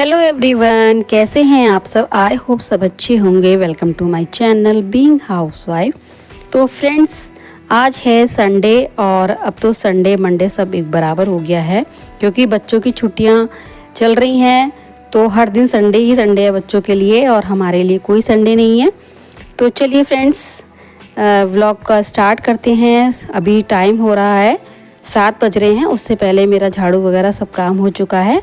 Hello everyone, कैसे हैं आप सब। आई होप सब अच्छे होंगे। Welcome to my channel being housewife. तो फ्रेंड्स, आज है संडे और अब तो संडे मंडे सब एक बराबर हो गया है क्योंकि बच्चों की छुट्टियां चल रही हैं। तो हर दिन संडे ही संडे है बच्चों के लिए और हमारे लिए कोई संडे नहीं है। तो चलिए फ्रेंड्स, व्लॉग का स्टार्ट करते हैं। अभी टाइम हो रहा है 7 बज रहे हैं। उससे पहले मेरा झाड़ू वगैरह सब काम हो चुका है,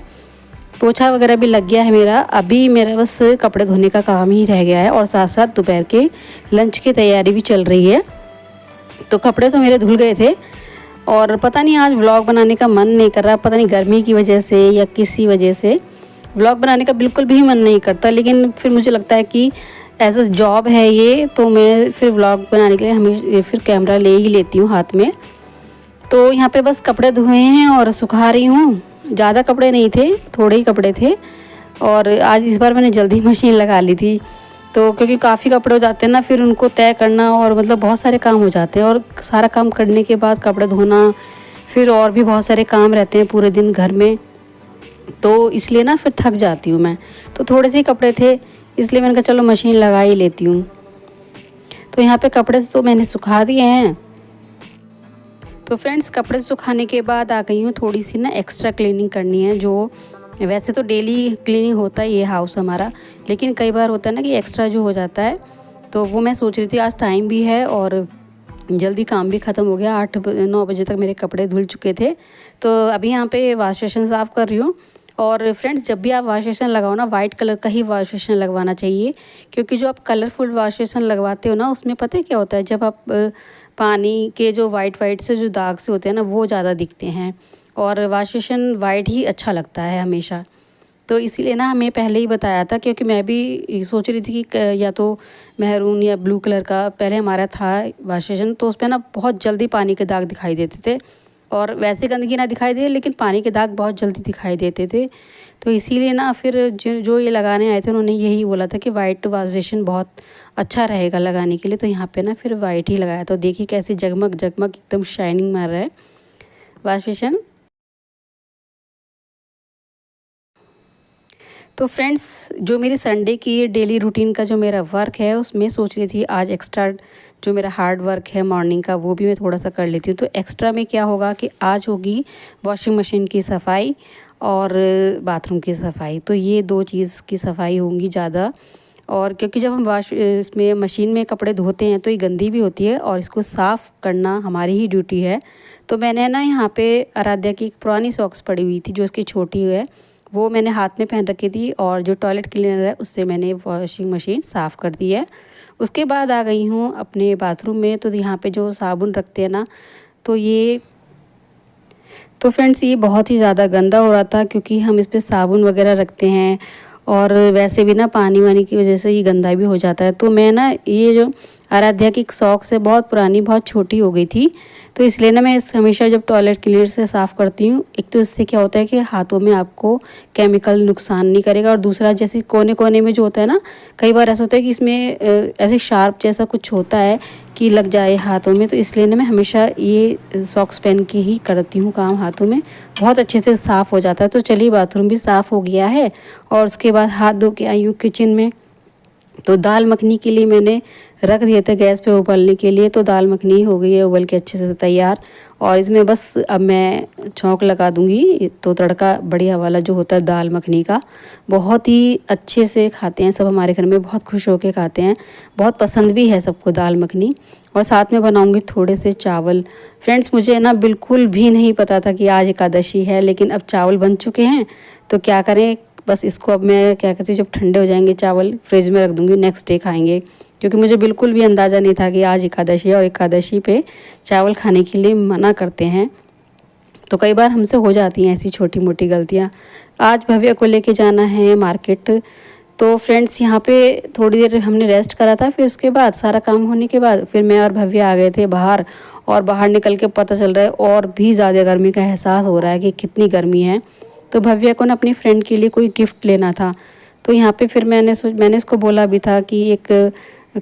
पोछा वगैरह भी लग गया है मेरा। अभी मेरा बस कपड़े धोने का काम ही रह गया है और साथ साथ दोपहर के लंच की तैयारी भी चल रही है। तो कपड़े तो मेरे धुल गए थे और पता नहीं आज व्लॉग बनाने का मन नहीं कर रहा। पता नहीं गर्मी की वजह से या किसी वजह से व्लॉग बनाने का बिल्कुल भी मन नहीं करता। लेकिन फिर मुझे लगता है कि एज अ जॉब है ये, तो मैं फिर व्लॉग बनाने के लिए हमेशा फिर कैमरा ले ही लेती हूँ हाथ में। तो यहाँ पे बस कपड़े धोए हैं और सुखा रही हूँ। ज़्यादा कपड़े नहीं थे, थोड़े ही कपड़े थे और आज इस बार मैंने जल्दी मशीन लगा ली थी। तो क्योंकि काफ़ी कपड़े हो जाते हैं ना, फिर उनको तय करना और मतलब बहुत सारे काम हो जाते हैं और सारा काम करने के बाद कपड़े धोना, फिर और भी बहुत सारे काम रहते हैं पूरे दिन घर में। तो इसलिए ना फिर थक जाती हूँ मैं। तो थोड़े से ही कपड़े थे इसलिए मैंने कहा चलो मशीन लगा ही लेती हूँ। तो यहाँ पे कपड़े तो मैंने सुखा दिए हैं। तो फ्रेंड्स, कपड़े सुखाने के बाद आ गई हूँ, थोड़ी सी ना एक्स्ट्रा क्लीनिंग करनी है। जो वैसे तो डेली क्लीनिंग होता है ये हाउस हमारा, लेकिन कई बार होता है ना कि एक्स्ट्रा जो हो जाता है। तो वो मैं सोच रही थी आज टाइम भी है और जल्दी काम भी ख़त्म हो गया। 8-9 बजे तक मेरे कपड़े धुल चुके थे। तो अभी यहाँ पे वॉश बेसिन साफ़ कर रही हूँ। और फ्रेंड्स, जब भी आप वॉश बेसिन लगाओ ना, वाइट कलर का ही वॉश बेसिन लगवाना चाहिए क्योंकि जो आप कलरफुल वॉश बेसिन लगवाते हो ना, उसमें पता है क्या होता है, जब आप पानी के जो वाइट से जो दाग से होते हैं ना, वो ज़्यादा दिखते हैं और वॉश बेसिन वाइट ही अच्छा लगता है हमेशा। तो इसीलिए ना हमें पहले ही बताया था क्योंकि मैं भी सोच रही थी कि या तो मैरून या ब्लू कलर का पहले हमारा था वॉश बेसिन, तो उस पर ना बहुत जल्दी पानी के दाग दिखाई देते थे और वैसे गंदगी ना दिखाई दे लेकिन पानी के दाग बहुत जल्दी दिखाई देते थे। तो इसीलिए ना फिर जो ये लगाने आए थे उन्होंने यही बोला था कि वाइट वॉश बेसिन बहुत अच्छा रहेगा लगाने के लिए। तो यहाँ पे ना फिर वाइट ही लगाया। तो देखिए कैसे जगमग जगमग एकदम शाइनिंग मार रहा है वॉश बेसिन। तो फ्रेंड्स, जो मेरी संडे की डेली रूटीन का जो मेरा वर्क है उसमें सोच रही थी आज एक्स्ट्रा जो मेरा हार्ड वर्क है मॉर्निंग का वो भी मैं थोड़ा सा कर लेती हूँ। तो एक्स्ट्रा में क्या होगा कि आज होगी वॉशिंग मशीन की सफाई और बाथरूम की सफाई। तो ये 2 चीज़ की सफाई होंगी ज़्यादा। और क्योंकि जब हम इसमें मशीन में कपड़े धोते हैं तो ये गंदी भी होती है और इसको साफ़ करना हमारी ही ड्यूटी है। तो मैंने ना यहाँ पे आराध्या की एक पुरानी सॉक्स पड़ी हुई थी जो इसकी छोटी है, वो मैंने हाथ में पहन रखी थी और जो टॉयलेट क्लीनर है उससे मैंने वॉशिंग मशीन साफ़ कर दी है। उसके बाद आ गई हूँ अपने बाथरूम में। तो यहाँ पे जो साबुन रखते हैं ना, तो फ्रेंड्स ये बहुत ही ज़्यादा गंदा हो रहा था क्योंकि हम इस पर साबुन वगैरह रखते हैं और वैसे भी ना पानी वानी की वजह से ये गंदा भी हो जाता है। तो मैं ना ये जो आराध्या की सॉक्स है बहुत पुरानी, बहुत छोटी हो गई थी, तो इसलिए ना मैं इस हमेशा जब टॉयलेट क्लीनर से साफ़ करती हूँ, एक तो इससे क्या होता है कि हाथों में आपको केमिकल नुकसान नहीं करेगा और दूसरा जैसे कोने कोने में जो होता है ना, कई बार ऐसा होता है कि इसमें ऐसे शार्प जैसा कुछ होता है कि लग जाए हाथों में। तो इसलिए ना मैं हमेशा ये सॉक्स पहन के ही करती हूँ काम हाथों में, बहुत अच्छे से साफ़ हो जाता है। तो चलिए बाथरूम भी साफ़ हो गया है और उसके बाद हाथ धो के आई हूँ किचन में। तो दाल मखनी के लिए मैंने रख दिए थे गैस पे उबलने के लिए। तो दाल मखनी हो गई है उबल के अच्छे से तैयार और इसमें बस अब मैं छौंक लगा दूंगी। तो तड़का बढ़िया वाला जो होता है दाल मखनी का, बहुत ही अच्छे से खाते हैं सब हमारे घर में, बहुत खुश होकर खाते हैं, बहुत पसंद भी है सबको दाल मखनी। और साथ में बनाऊंगी थोड़े से चावल। फ्रेंड्स, मुझे ना बिल्कुल भी नहीं पता था कि आज एकादशी है, लेकिन अब चावल बन चुके हैं तो क्या करें, बस इसको अब मैं क्या कहती हूँ, जब ठंडे हो जाएंगे चावल फ्रिज में रख दूँगी, नेक्स्ट डे खाएंगे। क्योंकि मुझे बिल्कुल भी अंदाज़ा नहीं था कि आज एकादशी है और एकादशी पे चावल खाने के लिए मना करते हैं। तो कई बार हमसे हो जाती हैं ऐसी छोटी मोटी गलतियाँ। आज भव्य को लेके जाना है मार्केट। तो फ्रेंड्स, यहाँ पे थोड़ी देर हमने रेस्ट करा था, फिर उसके बाद सारा काम होने के बाद फिर मैं और भव्य आ गए थे बाहर। और बाहर निकल के पता चल रहा है और भी ज़्यादा गर्मी का एहसास हो रहा है कि कितनी गर्मी है। तो भव्य को ना अपनी फ्रेंड के लिए कोई गिफ्ट लेना था। तो यहाँ पे फिर मैंने इसको बोला भी था कि एक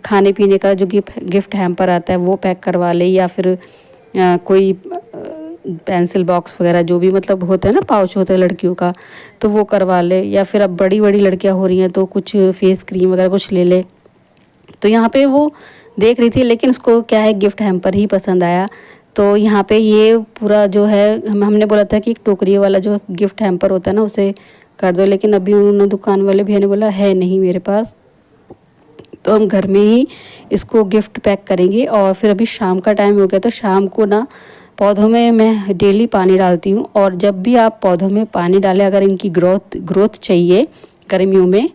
खाने पीने का जो गिफ्ट हैम्पर आता है वो पैक करवा ले, या फिर कोई पेंसिल बॉक्स वगैरह जो भी मतलब होता है ना, पाउच होता है लड़कियों का, तो वो करवा ले, या फिर अब बड़ी बड़ी लड़कियां हो रही हैं तो कुछ फेस क्रीम वगैरह कुछ ले ले। तो यहाँ पे वो देख रही थी, लेकिन उसको क्या है, गिफ्ट हैम्पर ही पसंद आया। तो यहाँ पे ये पूरा जो है, हमने बोला था कि एक टोकरी वाला जो गिफ्ट हैम्पर होता है ना उसे कर दो, लेकिन अभी उन्होंने दुकान वाले भैया ने बोला है नहीं मेरे पास, तो हम घर में ही इसको गिफ्ट पैक करेंगे। और फिर अभी शाम का टाइम हो गया, तो शाम को ना पौधों में मैं डेली पानी डालती हूँ। और जब भी आप पौधों में पानी डालें, अगर इनकी ग्रोथ चाहिए गर्मियों में,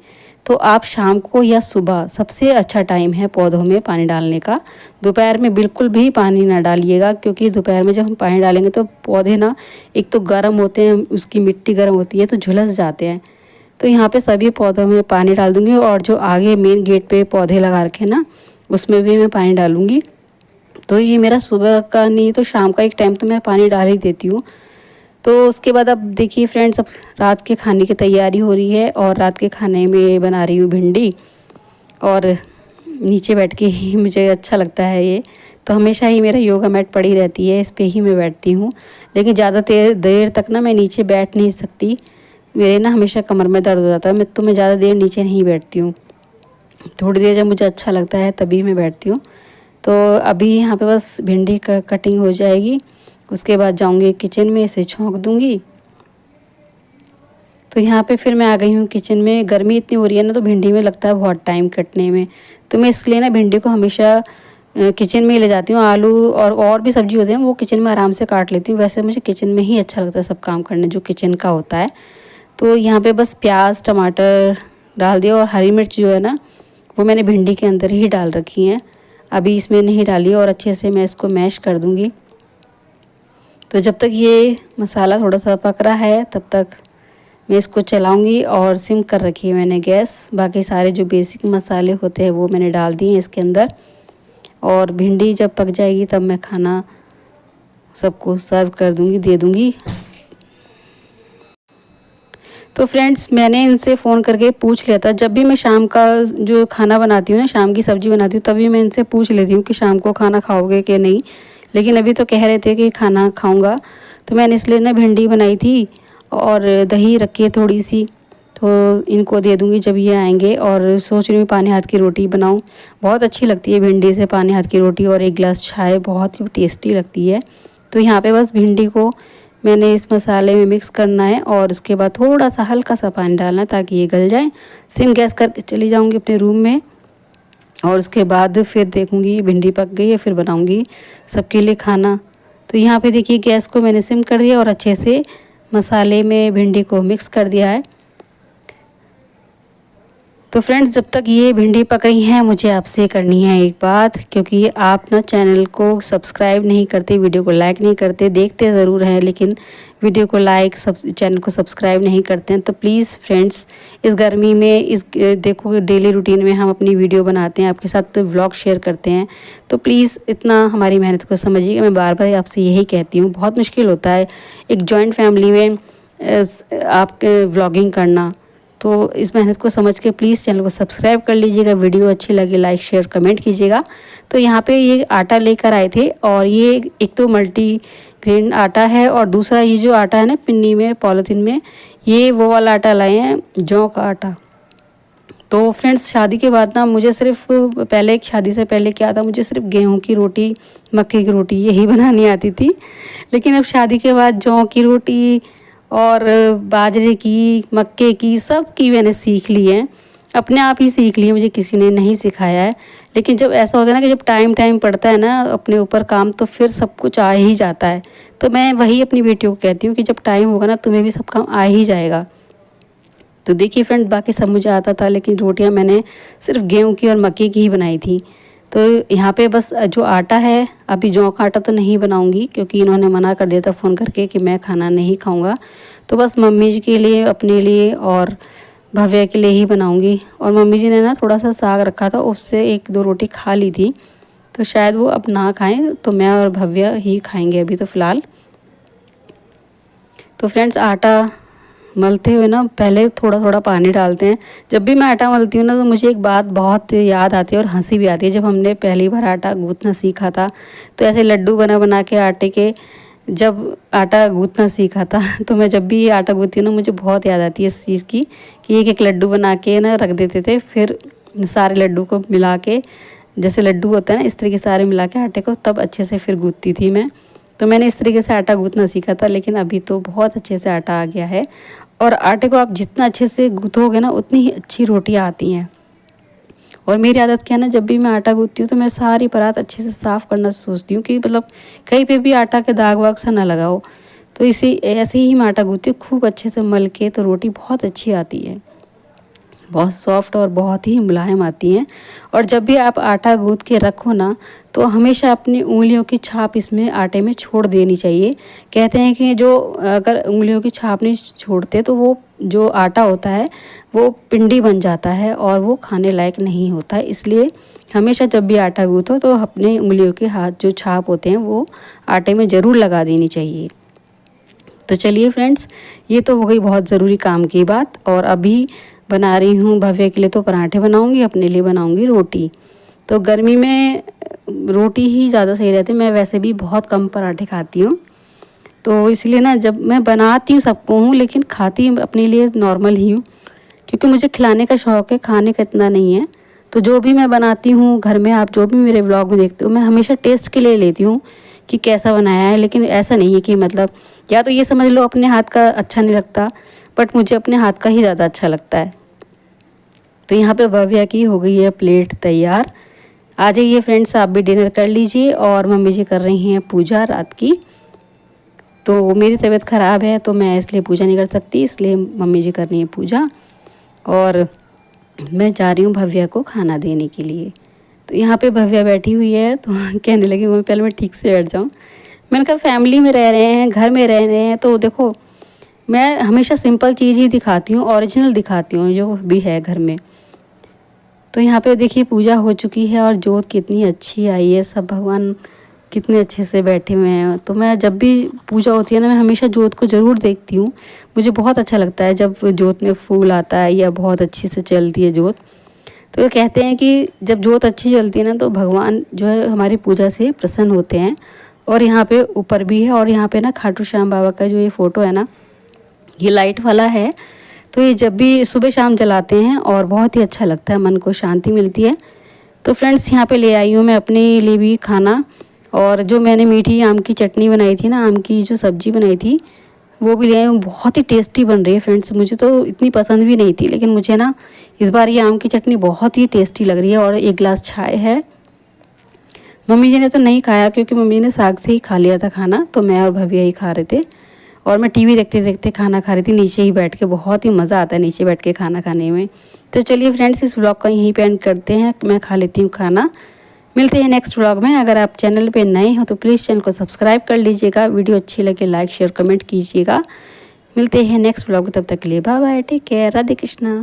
तो आप शाम को या सुबह सबसे अच्छा टाइम है पौधों में पानी डालने का। दोपहर में बिल्कुल भी पानी ना डालिएगा, क्योंकि दोपहर में जब हम पानी डालेंगे तो पौधे ना एक तो गर्म होते हैं, उसकी मिट्टी गर्म होती है तो झुलस जाते हैं। तो यहाँ पे सभी पौधों में पानी डाल दूँगी, और जो आगे मेन गेट पे पौधे लगा रखे ना उसमें भी मैं पानी डालूँगी। तो ये मेरा सुबह का नहीं तो शाम का एक टाइम तो मैं पानी डाल ही देती हूँ। तो उसके बाद अब देखिए फ्रेंड्स, अब रात के खाने की तैयारी हो रही है, और रात के खाने में बना रही हूँ भिंडी। और नीचे बैठ के ही मुझे अच्छा लगता है ये, तो हमेशा ही मेरा योगा मैट पड़ी रहती है, इस पे ही मैं बैठती हूँ। लेकिन ज़्यादा देर तक ना मैं नीचे बैठ नहीं सकती, मेरे ना हमेशा कमर में दर्द हो जाता है। मैं ज़्यादा देर नीचे नहीं बैठती हूँ, थोड़ी देर जब मुझे अच्छा लगता है तभी मैं बैठती हूँ। तो अभी यहाँ पे बस भिंडी का कटिंग हो जाएगी, उसके बाद जाऊँगी किचन में, इसे छोंक दूँगी। तो यहाँ पे फिर मैं आ गई हूँ किचन में। गर्मी इतनी हो रही है ना, तो भिंडी में लगता है बहुत टाइम कटने में, तो मैं इसलिए ना भिंडी को हमेशा किचन में ही ले जाती हूँ। आलू और भी सब्जी होती है वो किचन में आराम से काट लेती हूँ। वैसे मुझे किचन में ही अच्छा लगता है सब काम करने जो किचन का होता है। तो यहाँ पे बस प्याज टमाटर डाल दिया, और हरी मिर्च जो है ना वो मैंने भिंडी के अंदर ही डाल रखी हैं, अभी इसमें नहीं डाली। और अच्छे से मैं इसको मैश कर दूँगी। तो जब तक ये मसाला थोड़ा सा पक रहा है तब तक मैं इसको चलाऊंगी, और सिम कर रखी है मैंने गैस। बाकी सारे जो बेसिक मसाले होते हैं वो मैंने डाल दिए हैं इसके अंदर। और भिंडी जब पक जाएगी तब मैं खाना सबको सर्व कर दूंगी, दे दूंगी। तो फ्रेंड्स, मैंने इनसे फ़ोन करके पूछ लिया था, जब भी मैं शाम का जो खाना बनाती हूँ ना, शाम की सब्ज़ी बनाती हूँ, तभी मैं इनसे पूछ लेती हूँ कि शाम को खाना खाओगे कि नहीं। लेकिन अभी तो कह रहे थे कि खाना खाऊंगा, तो मैंने इसलिए ना भिंडी बनाई थी, और दही रखी है थोड़ी सी, तो इनको दे दूँगी जब ये आएंगे। और सोच रही हूँ पानी हाथ की रोटी बनाऊँ, बहुत अच्छी लगती है भिंडी से पानी हाथ की रोटी, और एक गिलास चाय, बहुत ही टेस्टी लगती है। तो यहाँ पे बस भिंडी को मैंने इस मसाले में मिक्स करना है, और उसके बाद थोड़ा सा हल्का सा पानी डालना है ताकि ये गल जाए। सिम गैस करके चली जाऊँगी अपने रूम में, और उसके बाद फिर देखूँगी भिंडी पक गई है, फिर बनाऊँगी सबके लिए खाना। तो यहाँ पे देखिए गैस को मैंने सिम कर दिया, और अच्छे से मसाले में भिंडी को मिक्स कर दिया है। तो फ्रेंड्स, जब तक ये भिंडी पक रही हैं, मुझे आपसे करनी है एक बात, क्योंकि आप ना चैनल को सब्सक्राइब नहीं करते, वीडियो को लाइक नहीं करते, देखते ज़रूर हैं लेकिन वीडियो को लाइक चैनल को सब्सक्राइब नहीं करते हैं। तो प्लीज़ फ्रेंड्स, इस गर्मी में देखो डेली रूटीन में हम अपनी वीडियो बनाते हैं, आपके साथ व्लॉग शेयर करते हैं, तो प्लीज़ इतना हमारी मेहनत को समझिएगा। मैं बार बार आपसे यही कहती हूँ, बहुत मुश्किल होता है एक जॉइंट फैमिली में आपके व्लॉगिंग करना। तो इस मेहनत को समझ के प्लीज़ चैनल को सब्सक्राइब कर लीजिएगा। वीडियो अच्छी लगी लाइक शेयर कमेंट कीजिएगा। तो यहाँ पे ये आटा लेकर आए थे, और ये एक तो मल्टी ग्रेन आटा है, और दूसरा ये जो आटा है ना पिन्नी में पॉलीथीन में, ये वो वाला आटा लाए हैं, जौ का आटा। तो फ्रेंड्स, शादी के बाद ना मुझे सिर्फ पहले शादी से पहले क्या था, मुझे सिर्फ गेहूं की रोटी मक्के की रोटी यही बनानी आती थी। लेकिन अब शादी के बाद जौ की रोटी और बाजरे की मक्के की सब की मैंने सीख ली है, अपने आप ही सीख ली है, मुझे किसी ने नहीं सिखाया है। लेकिन जब ऐसा होता है ना कि जब टाइम पड़ता है ना अपने ऊपर काम, तो फिर सब कुछ आ ही जाता है। तो मैं वही अपनी बेटियों को कहती हूँ कि जब टाइम होगा ना तुम्हें भी सब काम आ ही जाएगा। तो देखिए फ्रेंड, बाकी सब मुझे आता था, लेकिन रोटियां मैंने सिर्फ गेहूं की और मक्के की ही बनाई थी। तो यहाँ पे बस जो आटा है, अभी जौ का आटा तो नहीं बनाऊंगी, क्योंकि इन्होंने मना कर दिया था फ़ोन करके कि मैं खाना नहीं खाऊंगा। तो बस मम्मी जी के लिए, अपने लिए और भव्या के लिए ही बनाऊंगी। और मम्मी जी ने ना थोड़ा सा साग रखा था, उससे एक दो रोटी खा ली थी, तो शायद वो अब ना खाएं, तो मैं और भव्या ही खाएंगे अभी तो फ़िलहाल। तो फ्रेंड्स, आटा मलते हुए ना पहले थोड़ा थोड़ा पानी डालते हैं। जब भी मैं आटा मलती हूँ ना, तो मुझे एक बात बहुत याद आती है और हंसी भी आती है। जब हमने पहली बार आटा गूँथना सीखा था, तो ऐसे लड्डू बना बना के आटे के जब आटा गूँथना सीखा था तो मैं जब भी आटा गूँथती हूँ ना मुझे बहुत याद आती है इस चीज़ की कि एक एक लड्डू बना के ना रख देते थे, फिर सारे लड्डू को मिला के, जैसे लड्डू होता है ना इस तरीके से सारे मिला के आटे को, तब अच्छे से फिर गूँथती थी मैं। तो मैंने इस तरीके से आटा गूँथना सीखा था, लेकिन अभी तो बहुत अच्छे से आटा आ गया है। और आटे को आप जितना अच्छे से गूँथोगे ना उतनी ही अच्छी रोटियाँ आती हैं। और मेरी आदत क्या है ना, जब भी मैं आटा गूँथती हूँ तो मैं सारी परात अच्छे से साफ़ करना सोचती हूँ कि मतलब कहीं पे भी आटा के दाग वाग सा ना लगाओ। तो इसी ऐसे ही मैं आटा गूँथती हूँ खूब अच्छे से मल के, तो रोटी बहुत अच्छी आती है, बहुत सॉफ्ट और बहुत ही मुलायम आती हैं। और जब भी आप आटा गूँथ के रखो ना तो हमेशा अपनी उंगलियों की छाप इसमें आटे में छोड़ देनी चाहिए। कहते हैं कि जो अगर उंगलियों की छाप नहीं छोड़ते तो वो जो आटा होता है वो पिंडी बन जाता है और वो खाने लायक नहीं होता है। इसलिए हमेशा जब भी आटा गूँथो तो अपने उंगलियों के हाथ जो छाप होते हैं वो आटे में ज़रूर लगा देनी चाहिए। तो चलिए फ्रेंड्स, ये तो हो गई बहुत ज़रूरी काम की बात। और अभी बना रही हूँ भव्य के लिए तो पराठे बनाऊँगी, अपने लिए बनाऊँगी रोटी। तो गर्मी में रोटी ही ज़्यादा सही रहती है। मैं वैसे भी बहुत कम पराठे खाती हूँ, तो इसलिए ना जब मैं बनाती हूँ सबको हूँ, लेकिन खाती अपने लिए नॉर्मल ही हूँ, क्योंकि मुझे खिलाने का शौक़ है, खाने का इतना नहीं है। तो जो भी मैं बनाती हूँ घर में, आप जो भी मेरे व्लॉग में देखते हो, मैं हमेशा टेस्ट के लिए लेती हूँ कि कैसा बनाया है। लेकिन ऐसा नहीं है कि मतलब, या तो ये समझ लो अपने हाथ का अच्छा नहीं लगता, बट मुझे अपने हाथ का ही ज़्यादा अच्छा लगता है। तो यहाँ पे भव्या की हो गई है प्लेट तैयार। आ जाइए फ्रेंड्स, आप भी डिनर कर लीजिए। और मम्मी जी कर रही हैं पूजा रात की। तो मेरी तबीयत ख़राब है तो मैं इसलिए पूजा नहीं कर सकती, इसलिए मम्मी जी कर रही हैं पूजा और मैं जा रही हूँ भव्या को खाना देने के लिए। तो यहाँ पे भव्या बैठी हुई है तो कहने लगी मम्मी पहले मैं ठीक से बैठ जाऊँ। मैंने कहा फैमिली में रह रहे हैं, घर में रह रहे हैं, तो देखो मैं हमेशा सिंपल चीज़ ही दिखाती हूँ, ओरिजिनल दिखाती हूँ जो भी है घर में। तो यहाँ पे देखिए पूजा हो चुकी है और जोत कितनी अच्छी आई है, सब भगवान कितने अच्छे से बैठे हुए हैं। तो मैं जब भी पूजा होती है ना, मैं हमेशा जोत को ज़रूर देखती हूँ। मुझे बहुत अच्छा लगता है जब जोत में फूल आता है या बहुत अच्छी से चलती है जोत। तो कहते हैं कि जब जोत अच्छी जलती है ना तो भगवान जो है हमारी पूजा से प्रसन्न होते हैं। और यहाँ पे ऊपर भी है, और यहाँ पे ना खाटू श्याम बाबा का जो ये फ़ोटो है ना, ये लाइट वाला है। तो ये जब भी सुबह शाम जलाते हैं और बहुत ही अच्छा लगता है, मन को शांति मिलती है। तो फ्रेंड्स यहाँ पे ले आई हूँ मैं अपने लिए भी खाना, और जो मैंने मीठी आम की चटनी बनाई थी ना, आम की जो सब्ज़ी बनाई थी वो भी ले आई हूँ। बहुत ही टेस्टी बन रही है फ्रेंड्स। मुझे तो इतनी पसंद भी नहीं थी, लेकिन मुझे ना इस बार ये आम की चटनी बहुत ही टेस्टी लग रही है। और एक गिलास चाय है। मम्मी जी ने तो नहीं खाया क्योंकि मम्मी ने साग से ही खा लिया था खाना, तो मैं और भव्या ही खा रहे थे। और मैं टीवी देखते देखते खाना खा रही थी नीचे ही बैठ के। बहुत ही मज़ा आता है नीचे बैठ के खाना खाने में। तो चलिए फ्रेंड्स, इस व्लॉग का यहीं पे एंड करते हैं। मैं खा लेती हूँ खाना। मिलते हैं नेक्स्ट व्लॉग में। अगर आप चैनल पे नए हो तो प्लीज़ चैनल को सब्सक्राइब कर लीजिएगा। वीडियो अच्छी लगे लाइक शेयर कमेंट कीजिएगा। मिलते हैं नेक्स्ट व्लॉग, तब तक के लिए bye bye, take care, Radhe Krishna.